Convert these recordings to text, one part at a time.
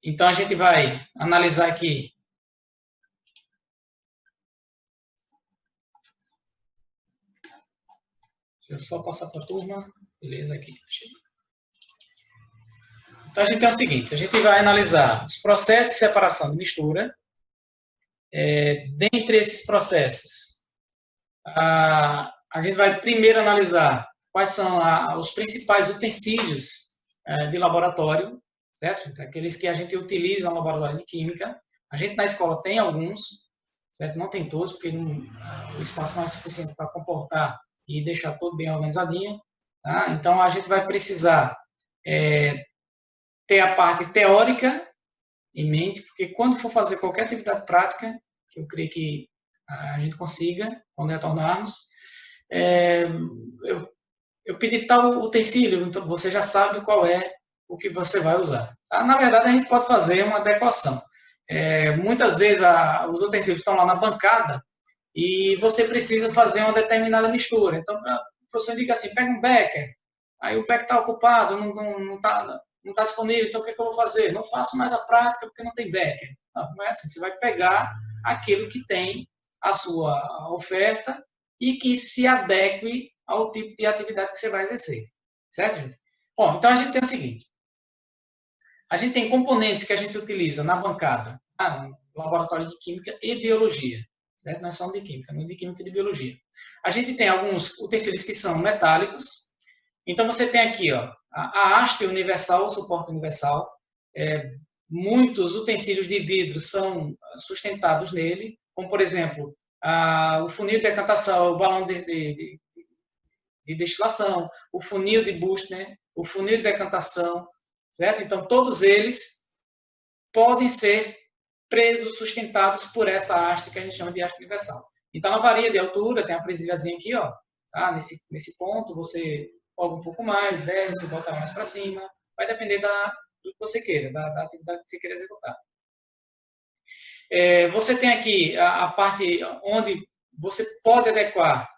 Então, a gente vai analisar aqui. Deixa eu só passar para a turma. Beleza, aqui. Então, a gente tem o seguinte, a gente vai analisar os processos de separação de mistura. Dentre esses processos, a gente vai primeiro analisar quais são os principais utensílios de laboratório, certo? Aqueles que a gente utiliza no laboratório de química. A gente na escola tem alguns, certo? Não tem todos, porque o espaço não é suficiente para comportar e deixar tudo bem organizadinho. Tá? Então, a gente vai precisar ter a parte teórica em mente, porque quando for fazer qualquer atividade prática, que eu creio que a gente consiga, quando retornarmos, eu pedi tal utensílio, então você já sabe qual é o que você vai usar. Tá? Na verdade, a gente pode fazer uma adequação. Muitas vezes os utensílios estão lá na bancada e você precisa fazer uma determinada mistura. Então, o professor indica assim, pega um becker, aí o becker está ocupado, não está disponível, então o que, é que eu vou fazer? Não faço mais a prática porque não tem becker. Não é assim, você vai pegar aquilo que tem a sua oferta e que se adeque ao tipo de atividade que você vai exercer. Certo, gente? Bom, então a gente tem o seguinte. A gente tem componentes que a gente utiliza na bancada, no laboratório de química e biologia. Certo? Não é só de química, não de química e de biologia. A gente tem alguns utensílios que são metálicos. Então, você tem aqui a haste universal, o suporte universal. Muitos utensílios de vidro são sustentados nele, como, por exemplo, o funil de decantação, o balão de destilação, o funil de Buchner, o funil de decantação, certo? Então, todos eles podem ser presos, sustentados por essa haste que a gente chama de haste universal. Então, ela varia de altura, tem a presilhazinha aqui, tá? Nesse ponto, você coloca um pouco mais, desce, volta mais para cima, vai depender do que você queira, da atividade que você queira executar. Você tem aqui a parte onde você pode adequar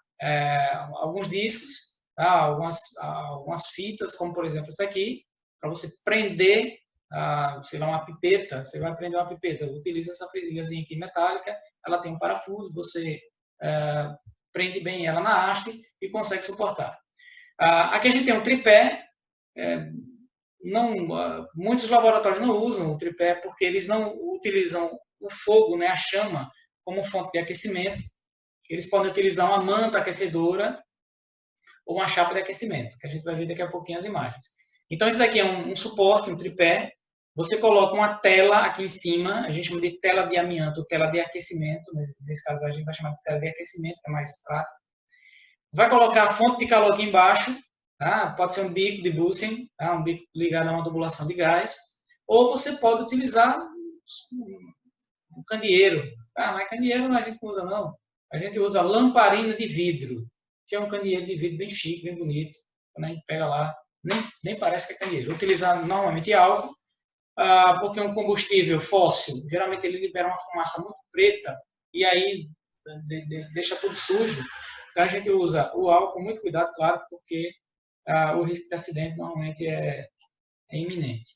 alguns discos, tá? algumas fitas, como por exemplo essa aqui, para você prender, sei lá, uma pipeta. Você vai prender uma pipeta, utiliza essa presilhazinha aqui metálica, ela tem um parafuso, você prende bem ela na haste e consegue suportar. Aqui a gente tem um tripé. Muitos laboratórios não usam o tripé porque eles não utilizam o fogo, né, a chama, como fonte de aquecimento. Eles podem utilizar uma manta aquecedora ou uma chapa de aquecimento, que a gente vai ver daqui a pouquinho as imagens. Então, isso daqui é um suporte, um tripé. Você coloca uma tela aqui em cima, a gente chama de tela de amianto, tela de aquecimento. Nesse caso, a gente vai chamar de tela de aquecimento, que é mais prático. Vai colocar a fonte de calor aqui embaixo. Tá? Pode ser um bico de Bunsen, tá? Um bico ligado a uma tubulação de gás, ou você pode utilizar um candeeiro. Mas candeeiro a gente não usa, não. A gente usa lamparina de vidro, que é um candeeiro de vidro bem chique, bem bonito. Quando a gente pega lá, nem parece que é candeeiro. Utilizar normalmente álcool, porque um combustível fóssil, geralmente ele libera uma fumaça muito preta, e aí deixa tudo sujo. Então a gente usa o álcool, muito cuidado, claro, porque o risco de acidente normalmente é iminente.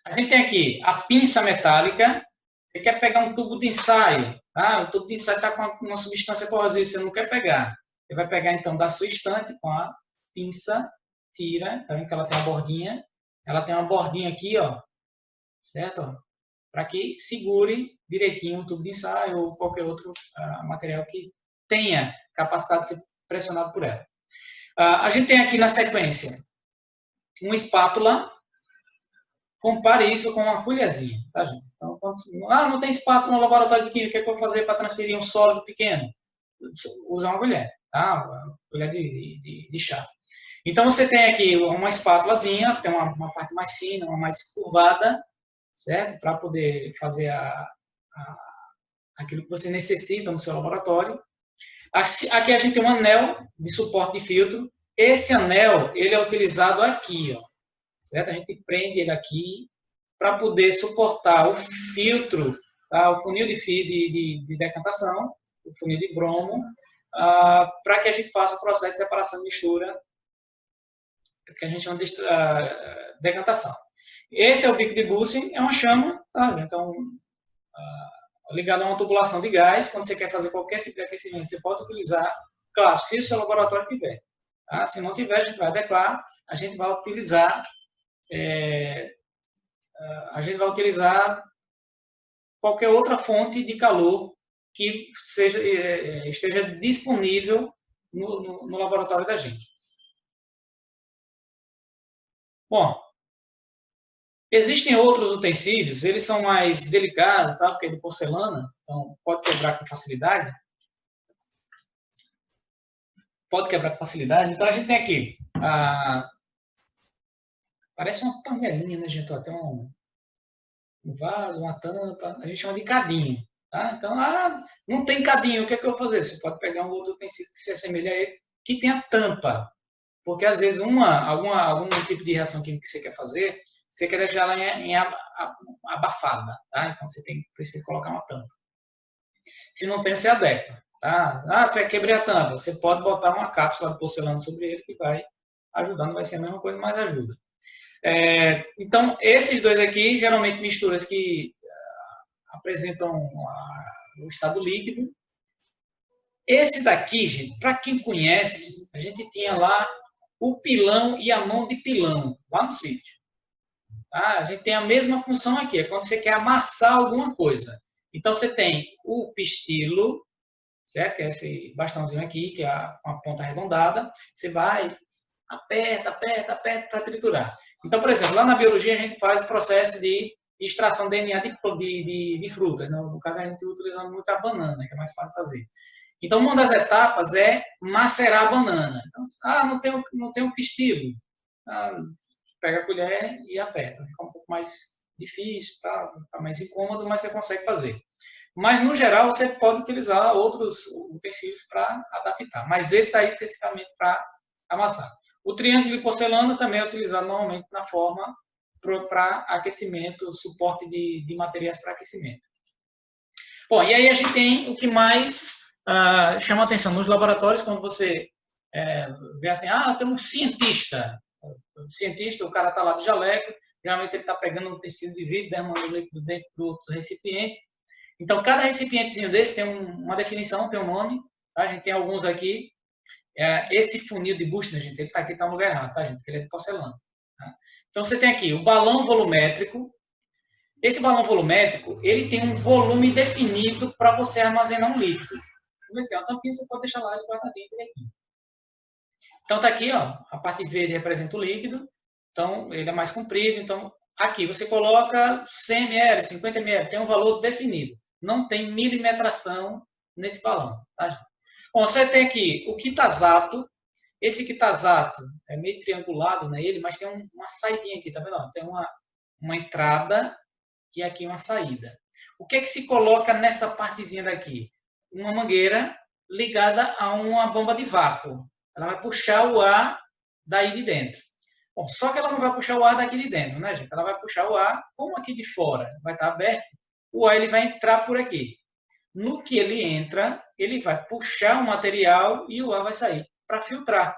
A gente tem aqui a pinça metálica. Você quer pegar um tubo de ensaio, tá? O tubo de ensaio está com uma substância corrosiva, você não quer pegar. Você vai pegar, então, da sua estante com a pinça, tira, tá vendo que ela tem uma bordinha? Ela tem uma bordinha aqui, certo? Para que segure direitinho o tubo de ensaio ou qualquer outro material que tenha capacidade de ser pressionado por ela. A gente tem aqui na sequência uma espátula. Compare isso com uma colherzinha, tá, gente? Então, não tem espátula no laboratório de química, o que é que eu vou fazer para transferir um sólido pequeno? Usar uma colher, tá? Uma colher de chá. Então, você tem aqui uma espátulazinha, tem uma parte mais fina, uma mais curvada, certo? Para poder fazer aquilo que você necessita no seu laboratório. Aqui a gente tem um anel de suporte de filtro. Esse anel, ele é utilizado aqui, certo? A gente prende ele aqui para poder suportar o filtro, tá? O funil de decantação, o funil de bromo, para que a gente faça o processo de separação e mistura, que a gente chama de decantação. Esse é o bico de Bunsen, é uma chama, tá? Então, ligado a uma tubulação de gás, quando você quer fazer qualquer tipo de aquecimento, você pode utilizar, claro, se o seu laboratório tiver. Tá? Se não tiver, a gente vai adequar, a gente vai utilizar, qualquer outra fonte de calor que esteja disponível no laboratório da gente. Bom, existem outros utensílios, eles são mais delicados, tá? Porque é de porcelana, então pode quebrar com facilidade. Então a gente tem aqui, parece uma panelinha, né, gente? Tem um vaso, uma tampa, a gente chama de cadinho. Tá? Então, não tem cadinho, o que é que eu vou fazer? Você pode pegar um outro utensílio que se assemelha a ele, que tem a tampa. Porque às vezes algum tipo de reação química que você quer fazer, você quer deixar ela em abafada. Tá? Então você precisa colocar uma tampa. Se não tem, você adequa. Tá? Quebrei a tampa. Você pode botar uma cápsula de porcelana sobre ele que vai ajudar. Não vai ser a mesma coisa, mas ajuda. Então, esses dois aqui, geralmente misturas que apresentam o estado líquido. Esse daqui, gente, para quem conhece, a gente tinha lá o pilão e a mão de pilão, lá no sítio. Tá? A gente tem a mesma função aqui, é quando você quer amassar alguma coisa. Então, você tem o pistilo, certo? Que é esse bastãozinho aqui, que é uma ponta arredondada. Você vai, aperta para triturar. Então, por exemplo, lá na biologia a gente faz o processo de extração de DNA de frutas. No caso, a gente utiliza muito a banana, que é mais fácil fazer. Então, uma das etapas é macerar a banana. Então, não tem um pistilo. Pega a colher e aperta. Fica um pouco mais difícil, tá? Fica mais incômodo, mas você consegue fazer. Mas, no geral, você pode utilizar outros utensílios para adaptar. Mas esse está especificamente para amassar. O triângulo de porcelana também é utilizado normalmente na forma para aquecimento, suporte de materiais para aquecimento. Bom, e aí a gente tem o que mais chama atenção nos laboratórios, quando você vê assim, tem um cientista. O cientista, o cara está lá de jaleco, geralmente ele está pegando um tecido de vidro, derramando o líquido dentro do recipiente. Então, cada recipientezinho desse tem uma definição, tem um nome. Tá? A gente tem alguns aqui. Esse funil de Buchner, gente, ele está aqui, está no lugar errado, tá, gente? Porque ele é de porcelana. Tá? Então, você tem aqui o balão volumétrico. Esse balão volumétrico, ele tem um volume definido para você armazenar um líquido. Uma tampinha você pode deixar lá de guardadinho aqui. Então, está aqui, ó, a parte verde representa o líquido. Então, ele é mais comprido. Então, aqui você coloca 100 ml, 50 ml, tem um valor definido. Não tem milimetração nesse balão. Tá? Bom, você tem aqui o quitazato. Esse quitazato é meio triangulado nele, mas tem uma saidinha aqui, tá vendo? Tem uma entrada e aqui uma saída. O que é que se coloca nessa partezinha daqui? Uma mangueira ligada a uma bomba de vácuo. Ela vai puxar o ar daí de dentro. Bom, só que ela não vai puxar o ar daqui de dentro, né, gente? Ela vai puxar o ar, como aqui de fora vai estar aberto, o ar ele vai entrar por aqui. No que ele entra, ele vai puxar o material e o ar vai sair para filtrar.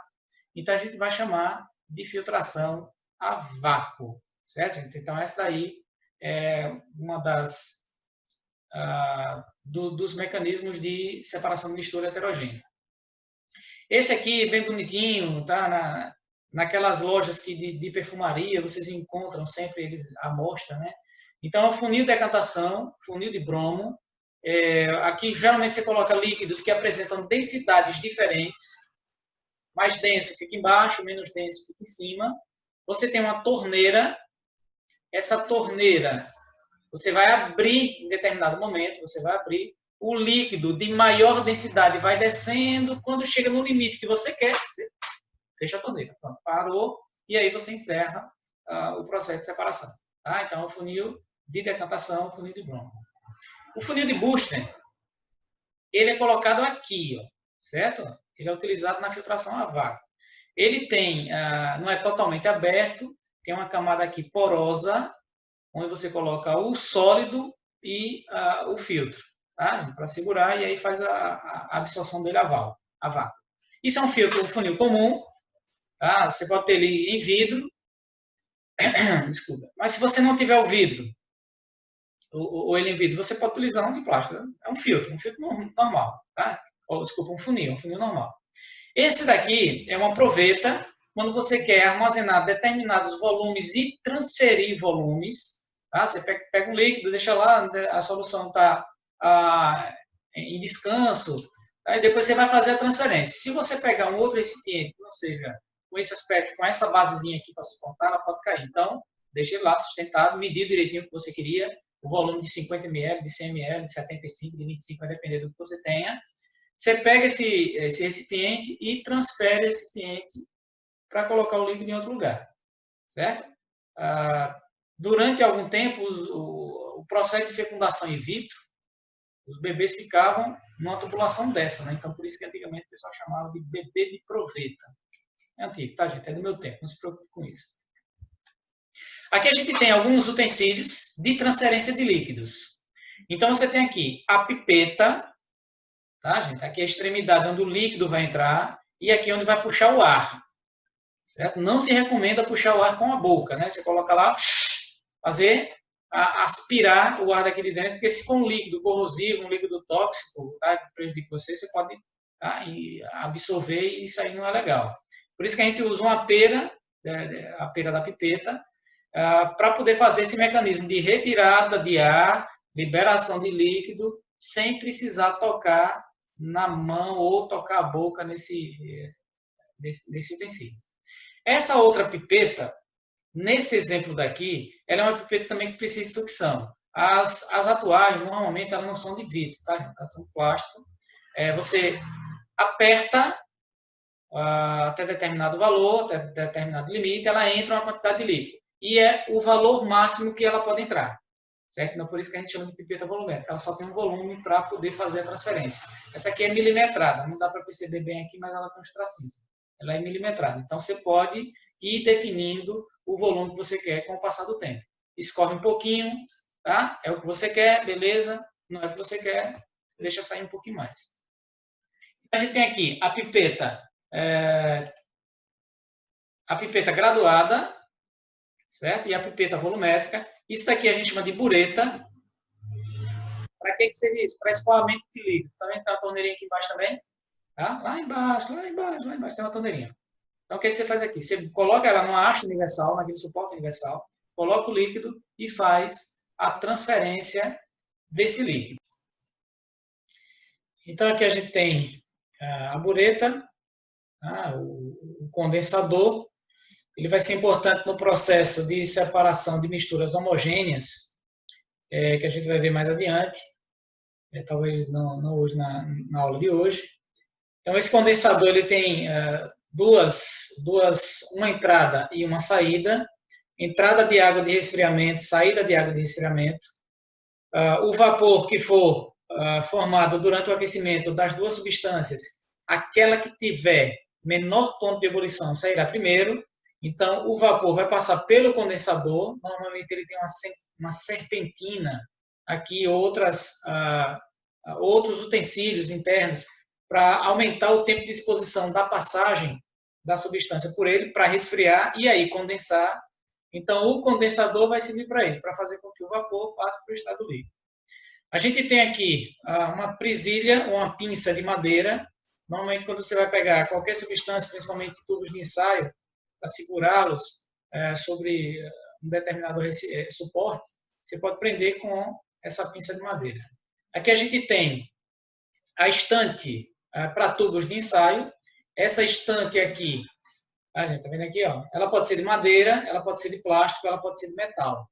Então, a gente vai chamar de filtração a vácuo, certo, gente? Então, essa daí é uma dos mecanismos de separação de mistura heterogênea. Esse aqui, bem bonitinho, tá naquelas lojas de perfumaria, vocês encontram sempre eles à mostra, né? Então, é um funil de decantação, funil de bromo. Aqui, geralmente, você coloca líquidos que apresentam densidades diferentes. Mais denso fica embaixo, menos denso fica em cima. Você tem uma torneira. Essa torneira, você vai abrir em determinado momento, você vai abrir. O líquido de maior densidade vai descendo. Quando chega no limite que você quer, fecha a torneira. Pronto, parou. E aí você encerra o processo de separação. Tá? Então, o funil de decantação, o funil de bromo. O funil de Buchner, ele é colocado aqui, ó, certo? Ele é utilizado na filtração a vácuo. Ele não é totalmente aberto, tem uma camada aqui porosa, onde você coloca o sólido e o filtro, tá? Para segurar, e aí faz a absorção dele a vácuo. Isso é um funil comum, tá? Você pode ter ele em vidro, Desculpa. Mas se você não tiver o vidro, ou ele em vidro, você pode utilizar um de plástico. É um filtro normal, tá? Ou, desculpa, um funil normal. Esse daqui é uma proveta quando você quer armazenar determinados volumes e transferir volumes. Tá? Você pega um líquido, deixa lá, a solução está em descanso, aí depois você vai fazer a transferência. Se você pegar um outro recipiente, ou seja, com esse aspecto, com essa basezinha aqui para suportar, ela pode cair. Então, deixa ele lá sustentado, medir direitinho o que você queria, o volume de 50 ml, de 100 ml, de 75, de 25, vai depender do que você tenha. Você pega esse recipiente e transfere esse recipiente para colocar o líquido em outro lugar, certo? Durante algum tempo, o processo de fecundação in vitro, os bebês ficavam numa tubulação dessa, né? Então, por isso que antigamente o pessoal chamava de bebê de proveta. É antigo, tá, gente? É do meu tempo, não se preocupe com isso. Aqui a gente tem alguns utensílios de transferência de líquidos. Então, você tem aqui a pipeta, tá, gente? Aqui é a extremidade onde o líquido vai entrar e aqui é onde vai puxar o ar, certo? Não se recomenda puxar o ar com a boca, né? Você coloca lá, fazer aspirar o ar daqui de dentro, porque se for um líquido corrosivo, um líquido tóxico, tá, que prejudica você, você pode absorver e isso aí não é legal. Por isso que a gente usa uma pera, a pera da pipeta, para poder fazer esse mecanismo de retirada de ar, liberação de líquido, sem precisar tocar na mão ou tocar a boca nesse utensílio. Essa outra pipeta, nesse exemplo daqui, ela é uma pipeta também que precisa de sucção. As atuais, normalmente, elas não são de vidro, tá? Elas são de plástico. Você aperta até determinado valor, até determinado limite, ela entra uma quantidade de líquido. E é o valor máximo que ela pode entrar. Certo? Então, por isso que a gente chama de pipeta volumétrica. Ela só tem um volume para poder fazer a transferência. Essa aqui é milimetrada. Não dá para perceber bem aqui, mas ela tem uns tracinhos. Ela é milimetrada. Então, você pode ir definindo o volume que você quer com o passar do tempo. Escorre um pouquinho, tá? É o que você quer, beleza. Não é o que você quer, deixa sair um pouquinho mais. A gente tem aqui a pipeta graduada, certo? E a pipeta volumétrica. Isso daqui a gente chama de bureta. Para que seria isso? Para escoamento de líquido. Tá vendo? Tem uma torneirinha aqui embaixo também. Tá? Lá embaixo tem uma torneirinha. Então, o que você faz aqui? Você coloca ela numa haste universal, naquele suporte universal, coloca o líquido e faz a transferência desse líquido. Então, aqui a gente tem a bureta, o condensador. Ele vai ser importante no processo de separação de misturas homogêneas, que a gente vai ver mais adiante, talvez não hoje na aula de hoje. Então, esse condensador ele tem uma entrada e uma saída. Entrada de água de resfriamento, saída de água de resfriamento. O vapor que for formado durante o aquecimento das duas substâncias, aquela que tiver menor ponto de ebulição sairá primeiro. Então, o vapor vai passar pelo condensador. Normalmente, ele tem uma serpentina aqui, outros utensílios internos para aumentar o tempo de exposição da passagem da substância por ele, para resfriar e aí condensar. Então, o condensador vai servir para isso, para fazer com que o vapor passe para o estado líquido. A gente tem aqui uma presilha, uma pinça de madeira. Normalmente, quando você vai pegar qualquer substância, principalmente tubos de ensaio, para segurá-los sobre um determinado suporte, você pode prender com essa pinça de madeira. Aqui a gente tem a estante para tubos de ensaio. Essa estante aqui, a gente está vendo aqui, ó, ela pode ser de madeira, ela pode ser de plástico, ela pode ser de metal.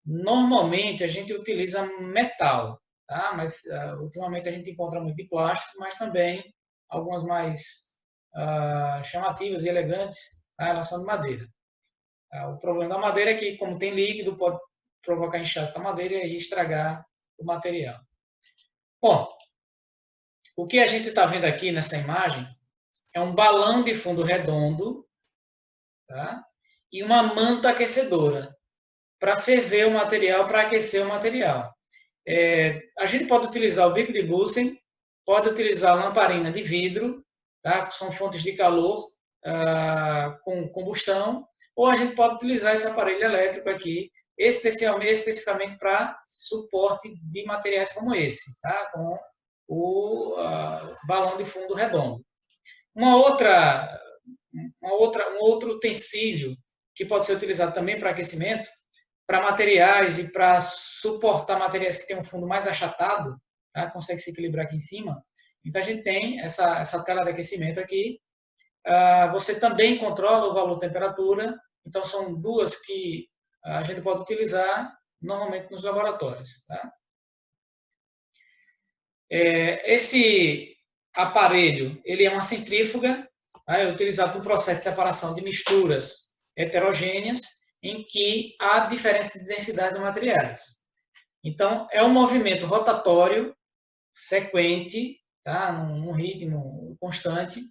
Normalmente a gente utiliza metal, tá? Mas ultimamente a gente encontra muito de plástico, mas também algumas mais chamativas e elegantes, tá? Elas são de madeira. O problema da madeira é que, como tem líquido, pode provocar inchaço da madeira e estragar o material. Bom, o que a gente está vendo aqui nessa imagem é um balão de fundo redondo, tá? E uma manta aquecedora para ferver o material, para aquecer o material. A gente pode utilizar o bico de Bunsen, pode utilizar a lamparina de vidro, tá? Que são fontes de calor com combustão, ou a gente pode utilizar esse aparelho elétrico aqui, especificamente para suporte de materiais como esse, tá? Com o balão de fundo redondo. Um outro utensílio que pode ser utilizado também para aquecimento, para materiais e para suportar materiais que têm um fundo mais achatado, tá? Consegue se equilibrar aqui em cima. Então, a gente tem essa tela de aquecimento aqui. Você também controla o valor temperatura. Então, são duas que a gente pode utilizar normalmente nos laboratórios. Tá? Esse aparelho ele é uma centrífuga, tá? É utilizado para o processo de separação de misturas heterogêneas em que há diferença de densidade de materiais. Então, é um movimento rotatório, sequente, tá? Num ritmo constante,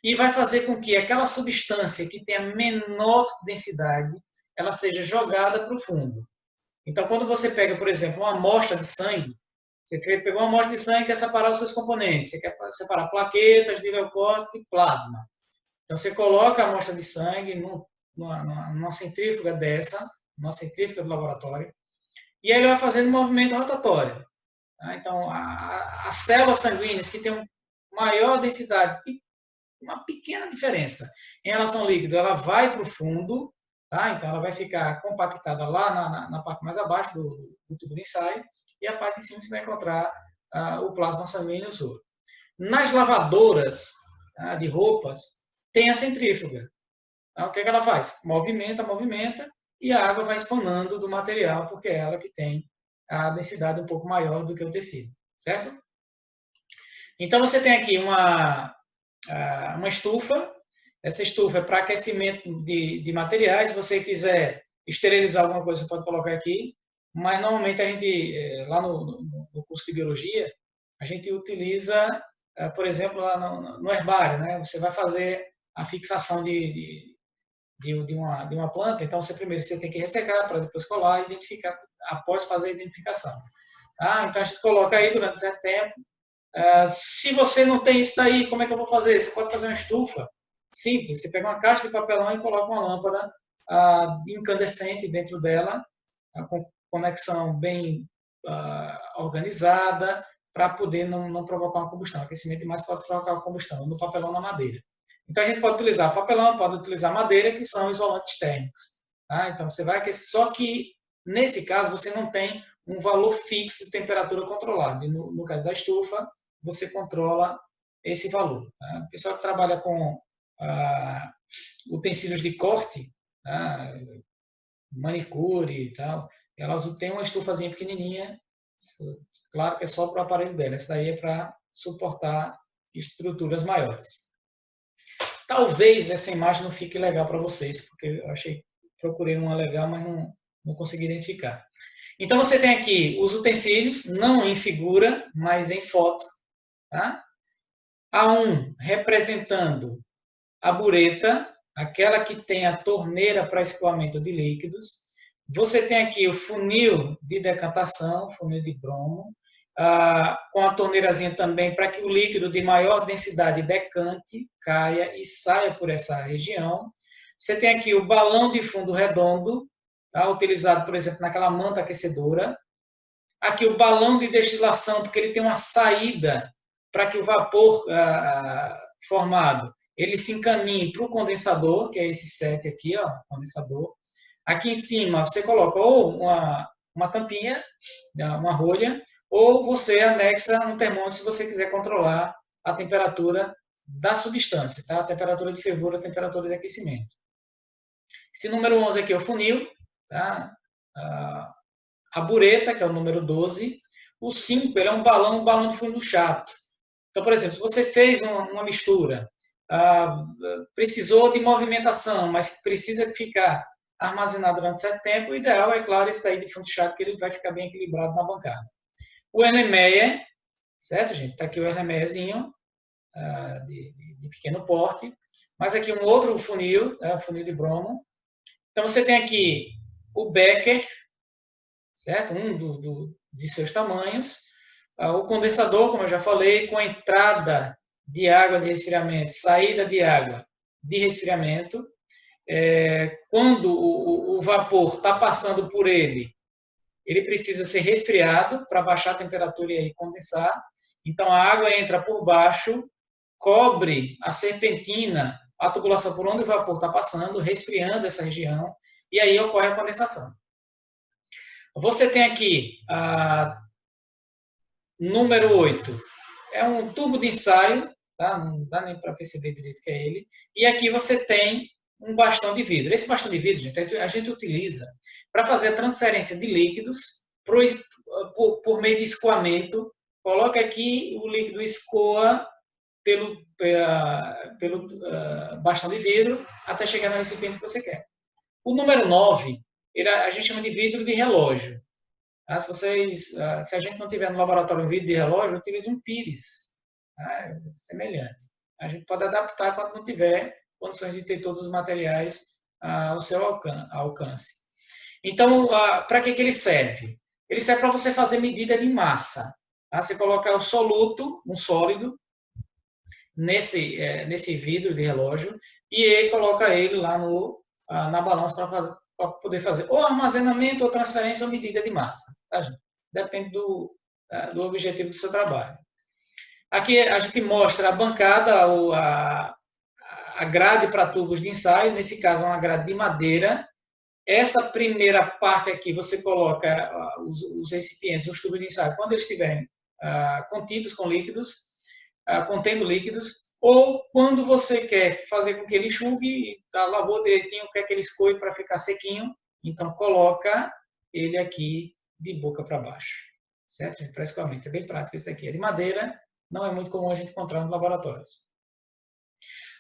e vai fazer com que aquela substância que tem a menor densidade, ela seja jogada para o fundo. Então, quando você pega, por exemplo, uma amostra de sangue, você pegou uma amostra de sangue e quer separar os seus componentes, você quer separar plaquetas, leucócitos e plasma. Então, você coloca a amostra de sangue numa centrífuga dessa, numa centrífuga do laboratório, e aí ele vai fazendo um movimento rotatório. Então, as células sanguíneas que têm uma maior densidade, uma pequena diferença em relação ao líquido, ela vai para o fundo, tá? Então ela vai ficar compactada lá na parte mais abaixo do tubo de ensaio, e a parte de cima você vai encontrar o plasma sanguíneo soro. Nas lavadoras de roupas, tem a centrífuga. Então, o que ela faz? Movimenta, e a água vai espanando do material, porque é ela que tem a densidade um pouco maior do que o tecido, certo? Então, você tem aqui uma estufa. Essa estufa é para aquecimento de materiais. Se você quiser esterilizar alguma coisa, você pode colocar aqui. Mas, normalmente, a gente, lá no curso de biologia, a gente utiliza, por exemplo, lá no herbário, né? Você vai fazer a fixação de uma planta, então primeiro você tem que ressecar para depois colar e identificar, após fazer a identificação. Tá? Então a gente coloca aí durante certo tempo. Se você não tem isso daí, como é que eu vou fazer? Você pode fazer uma estufa simples. Você pega uma caixa de papelão e coloca uma lâmpada incandescente dentro dela, com conexão bem organizada, para poder não provocar uma combustão. Aquecimento demais pode provocar uma combustão, no papelão, na madeira. Então, a gente pode utilizar papelão, pode utilizar madeira, que são isolantes térmicos. Tá? Então, você vai aquecer, só que, nesse caso, você não tem um valor fixo de temperatura controlado. E no caso da estufa, você controla esse valor. Tá? O pessoal que trabalha com utensílios de corte, tá? Manicure e tal, elas têm uma estufazinha pequenininha, claro que é só para o aparelho dela. Essa daí é para suportar estruturas maiores. Talvez essa imagem não fique legal para vocês, porque eu procurei uma legal, mas não consegui identificar. Então, você tem aqui os utensílios, não em figura, mas em foto. Tá? A1 representando a bureta, aquela que tem a torneira para escoamento de líquidos. Você tem aqui o funil de decantação, funil de bromo, com a torneirazinha também para que o líquido de maior densidade decante, caia e saia por essa região. Você tem aqui o balão de fundo redondo, tá? Utilizado, por exemplo, naquela manta aquecedora. Aqui o balão de destilação, porque ele tem uma saída para que o vapor formado ele se encaminhe para o condensador, que é esse set aqui, ó, condensador. Aqui em cima você coloca ou uma tampinha, uma rolha, ou você anexa um termômetro se você quiser controlar a temperatura da substância, tá? A temperatura de fervura, a temperatura de aquecimento. Esse número 11 aqui é o funil, tá? A bureta, que é o número 12. O 5 ele é um balão de fundo chato. Então, por exemplo, se você fez uma mistura, precisou de movimentação, mas precisa ficar armazenado durante certo tempo, o ideal é, claro, esse daí de fundo chato, que ele vai ficar bem equilibrado na bancada. O Erlenmeyer, certo, gente? Está aqui o Erlenmeyerzinho, de pequeno porte. Mas aqui um outro funil, o funil de bromo. Então, você tem aqui o Becker, certo? De seus tamanhos. O condensador, como eu já falei, com a entrada de água de resfriamento, saída de água de resfriamento. quando o vapor está passando por ele, ele precisa ser resfriado para baixar a temperatura e aí condensar. Então, a água entra por baixo, cobre a serpentina, a tubulação por onde o vapor está passando, resfriando essa região, e aí ocorre a condensação. Você tem aqui a número 8. É um tubo de ensaio, tá? Não dá nem para perceber direito que é ele. E aqui você tem um bastão de vidro. Esse bastão de vidro, gente, a gente utiliza para fazer a transferência de líquidos por meio de escoamento. Coloca aqui, o líquido escoa pelo bastão de vidro até chegar no recipiente que você quer. O número 9, a gente chama de vidro de relógio. Se a gente não tiver no laboratório um vidro de relógio, utilize um pires, semelhante. A gente pode adaptar quando não tiver condições de ter todos os materiais ao seu alcance. Então, para que ele serve? Ele serve para você fazer medida de massa. Você coloca o soluto, um sólido, nesse vidro de relógio e aí coloca ele lá na balança para poder fazer ou armazenamento, ou transferência, ou medida de massa. Tá, gente? Depende do objetivo do seu trabalho. Aqui a gente mostra a bancada, ou a grade para tubos de ensaio, nesse caso é uma grade de madeira. Essa primeira parte aqui você coloca os recipientes, os tubos de ensaio, quando eles estiverem contidos com líquidos, contendo líquidos, ou quando você quer fazer com que ele enxugue, lavou direitinho, quer que ele escoe para ficar sequinho, então coloca ele aqui de boca para baixo. Certo, gente? Para escoamento. É bem prático esse daqui. É de madeira, não é muito comum a gente encontrar nos laboratórios.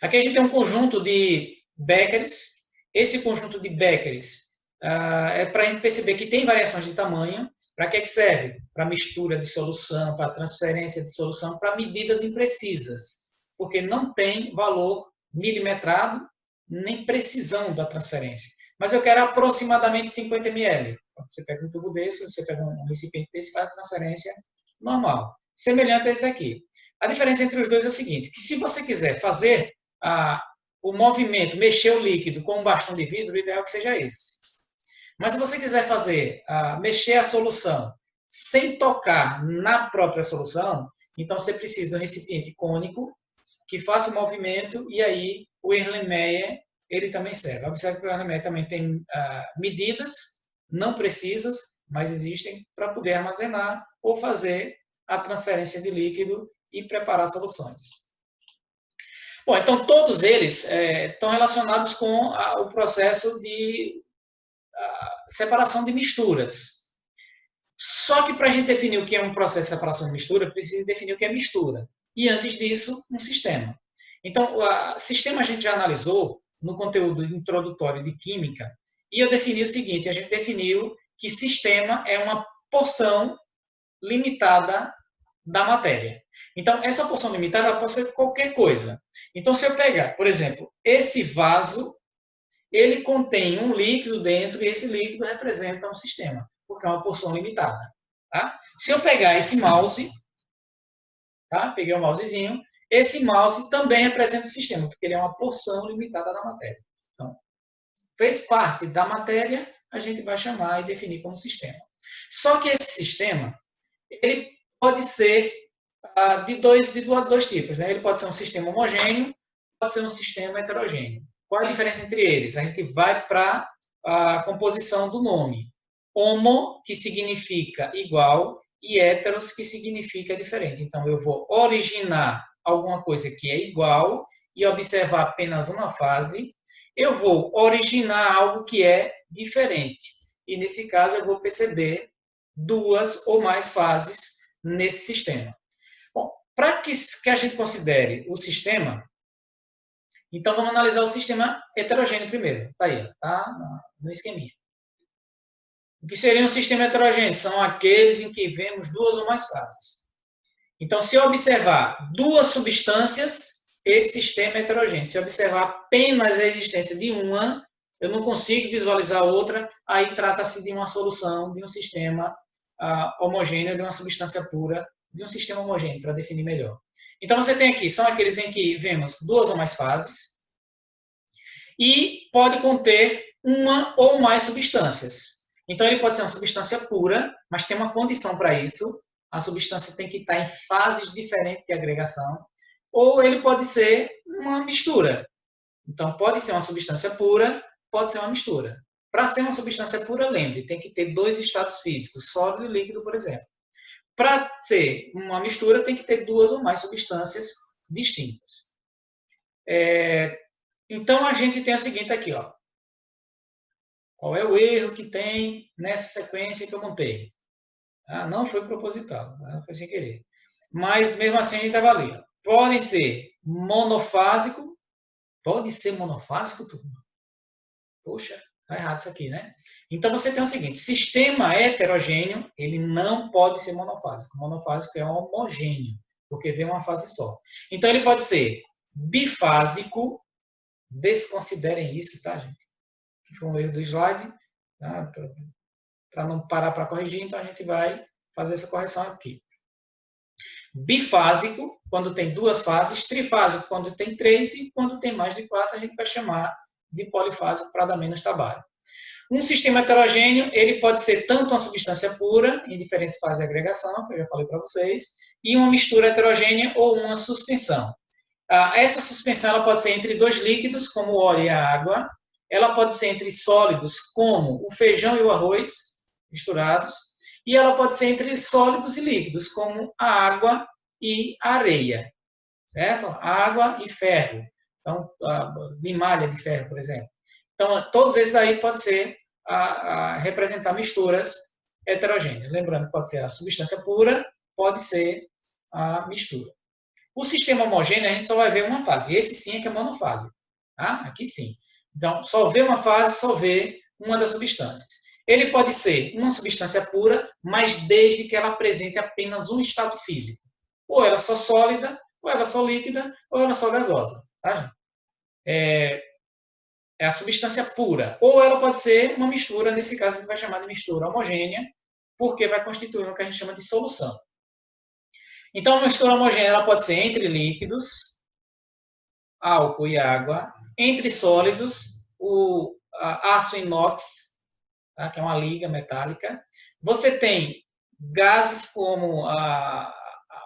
Aqui a gente tem um conjunto de beckers. Esse conjunto de beckers é para a gente perceber que tem variações de tamanho. Para que serve? Para mistura de solução, para transferência de solução, para medidas imprecisas, porque não tem valor milimetrado nem precisão da transferência. Mas eu quero aproximadamente 50 ml. Você pega um tubo desse, você pega um recipiente desse, faz a transferência normal. Semelhante a esse daqui. A diferença entre os dois é o seguinte, que se você quiser fazer o movimento, mexer o líquido com um bastão de vidro, o ideal é que seja esse. Mas se você quiser fazer, mexer a solução sem tocar na própria solução, então você precisa de um recipiente cônico que faça o movimento, e aí o Erlenmeyer, ele também serve. Observe que o Erlenmeyer também tem medidas não precisas, mas existem para poder armazenar ou fazer a transferência de líquido e preparar soluções. Bom, então todos eles estão relacionados com o processo de separação de misturas. Só que para a gente definir o que é um processo de separação de mistura, precisa definir o que é mistura. E antes disso, um sistema. Então, o sistema a gente já analisou no conteúdo introdutório de química, e eu defini o seguinte, a gente definiu que sistema é uma porção limitada da matéria. Então, essa porção limitada pode ser qualquer coisa. Então, se eu pegar, por exemplo, esse vaso, ele contém um líquido dentro, e esse líquido representa um sistema, porque é uma porção limitada. Tá? Se eu pegar esse mouse, tá? Peguei o mousezinho, esse mouse também representa o sistema, porque ele é uma porção limitada da matéria. Então, fez parte da matéria, a gente vai chamar e definir como sistema. Só que esse sistema, ele pode ser de dois tipos. Né? Ele pode ser um sistema homogêneo, pode ser um sistema heterogêneo. Qual é a diferença entre eles? A gente vai para a composição do nome. Homo, que significa igual, e heteros, que significa diferente. Então, eu vou originar alguma coisa que é igual e observar apenas uma fase. Eu vou originar algo que é diferente. E, nesse caso, eu vou perceber duas ou mais fases nesse sistema. Bom, para que a gente considere o sistema, então vamos analisar o sistema heterogêneo primeiro. Está aí, tá no esqueminha. O que seria um sistema heterogêneo? São aqueles em que vemos duas ou mais fases. Então, se eu observar duas substâncias, esse sistema é heterogêneo. Se eu observar apenas a existência de uma, eu não consigo visualizar outra, aí trata-se de uma solução, de um sistema homogêneo, de uma substância pura, de um sistema homogêneo, para definir melhor. Então, você tem aqui, são aqueles em que vemos duas ou mais fases, e pode conter uma ou mais substâncias. Então, ele pode ser uma substância pura, mas tem uma condição para isso. A substância tem que estar em fases diferentes de agregação. Ou ele pode ser uma mistura. Então, pode ser uma substância pura, pode ser uma mistura. Para ser uma substância pura, lembre, tem que ter 2 estados físicos, sólido e líquido, por exemplo. Para ser uma mistura, tem que ter 2 ou mais substâncias distintas. Então, a gente tem o seguinte aqui, ó. Qual é o erro que tem nessa sequência que eu montei? Não foi proposital, foi sem querer. Mas, mesmo assim, a gente avalia. Podem ser monofásico. Pode ser monofásico, turma? Poxa, está errado isso aqui, né? Então, você tem o seguinte. Sistema heterogêneo, ele não pode ser monofásico. Monofásico é homogêneo, porque vem uma fase só. Então, ele pode ser bifásico. Desconsiderem isso, tá, gente? Foi um erro do slide, tá? Para não parar para corrigir, então a gente vai fazer essa correção aqui. Bifásico, quando tem 2 fases, trifásico, quando tem 3, e quando tem mais de 4, a gente vai chamar de polifásico para dar menos trabalho. Um sistema heterogêneo, ele pode ser tanto uma substância pura, em diferentes fases de agregação, que eu já falei para vocês, e uma mistura heterogênea ou uma suspensão. Essa suspensão ela pode ser entre 2 líquidos, como o óleo e a água. Ela pode ser entre sólidos, como o feijão e o arroz, misturados. E ela pode ser entre sólidos e líquidos, como a água e a areia. Certo? Água e ferro. Então, limalha de ferro, por exemplo. Então, todos esses aí podem ser representar misturas heterogêneas. Lembrando que pode ser a substância pura, pode ser a mistura. O sistema homogêneo, a gente só vai ver uma fase. Esse sim é que é monofásico. Tá? Aqui sim. Então, só vê uma fase, só vê uma das substâncias. Ele pode ser uma substância pura, mas desde que ela apresente apenas um estado físico. Ou ela só sólida, ou ela só líquida, ou ela só gasosa. Tá, gente? É a substância pura. Ou ela pode ser uma mistura, nesse caso a gente vai chamar de mistura homogênea, porque vai constituir o que a gente chama de solução. Então, a mistura homogênea ela pode ser entre líquidos, álcool e água, entre sólidos, o aço inox, tá, que é uma liga metálica. Você tem gases como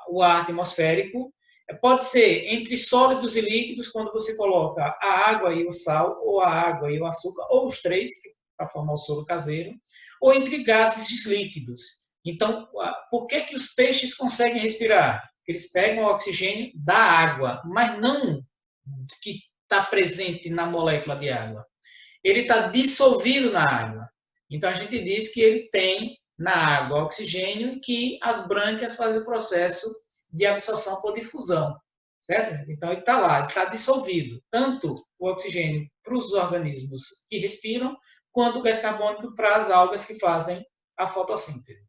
o ar atmosférico. Pode ser entre sólidos e líquidos, quando você coloca a água e o sal, ou a água e o açúcar, ou os 3, para formar o soro caseiro, ou entre gases líquidos. Então, por que os peixes conseguem respirar? Eles pegam o oxigênio da água, mas não que está presente na molécula de água. Ele está dissolvido na água. Então, a gente diz que ele tem na água oxigênio e que as brânquias fazem o processo de absorção por difusão. Certo? Então, ele está lá, ele está dissolvido. Tanto o oxigênio para os organismos que respiram, quanto o gás carbônico para as algas que fazem a fotossíntese.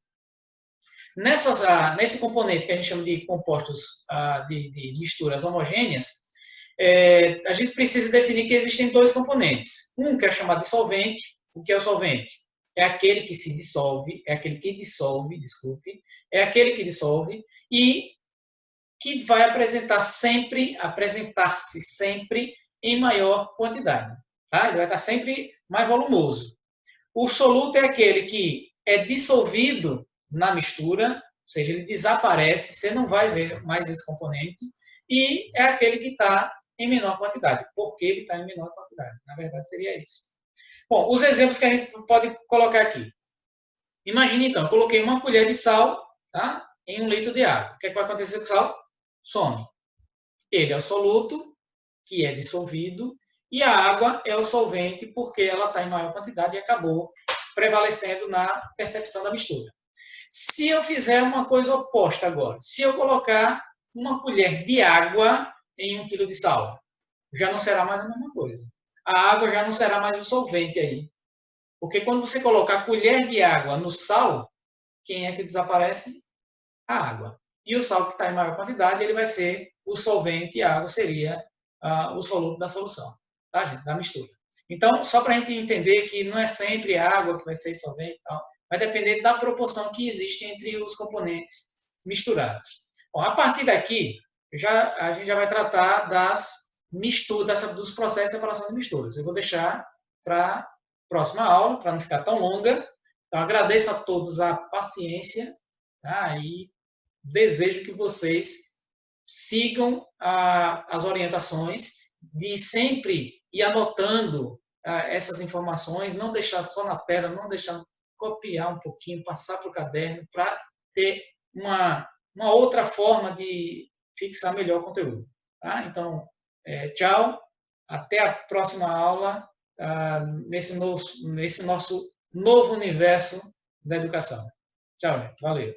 Nesse componente que a gente chama de compostos de misturas homogêneas, a gente precisa definir que existem 2 componentes. Um que é chamado de solvente. O que é o solvente? É aquele que se dissolve, é aquele que dissolve, desculpe, é aquele que dissolve e que vai apresentar-se sempre em maior quantidade. Tá? Ele vai estar sempre mais volumoso. O soluto é aquele que é dissolvido na mistura, ou seja, ele desaparece, você não vai ver mais esse componente, e é aquele que está em menor quantidade. Por que ele está em menor quantidade? Na verdade, seria isso. Bom, os exemplos que a gente pode colocar aqui. Imagine, então, eu coloquei uma colher de sal, tá, em 1 litro de água. O que, é que vai acontecer com o sal? Some. Ele é o soluto, que é dissolvido, e a água é o solvente, porque ela está em maior quantidade e acabou prevalecendo na percepção da mistura. Se eu fizer uma coisa oposta agora, se eu colocar uma colher de água em 1 quilo de sal, já não será mais a mesma coisa. A água já não será mais o solvente aí. Porque quando você colocar a colher de água no sal, quem é que desaparece? A água. E o sal que está em maior quantidade, ele vai ser o solvente e a água seria o soluto da solução, tá, gente? Da mistura. Então, só para a gente entender que não é sempre a água que vai ser solvente e tal, vai depender da proporção que existe entre os componentes misturados. Bom, a partir daqui, a gente já vai tratar das mistura, dos processos de separação de misturas. Eu vou deixar para a próxima aula, para não ficar tão longa. Então, agradeço a todos a paciência, tá? E desejo que vocês sigam as orientações de sempre ir anotando essas informações, não deixar só na tela, não deixar copiar um pouquinho, passar para o caderno, para ter uma outra forma de fixar melhor o conteúdo. Tá? Então, tchau, até a próxima aula nesse nosso novo universo da educação. Tchau, gente. Valeu.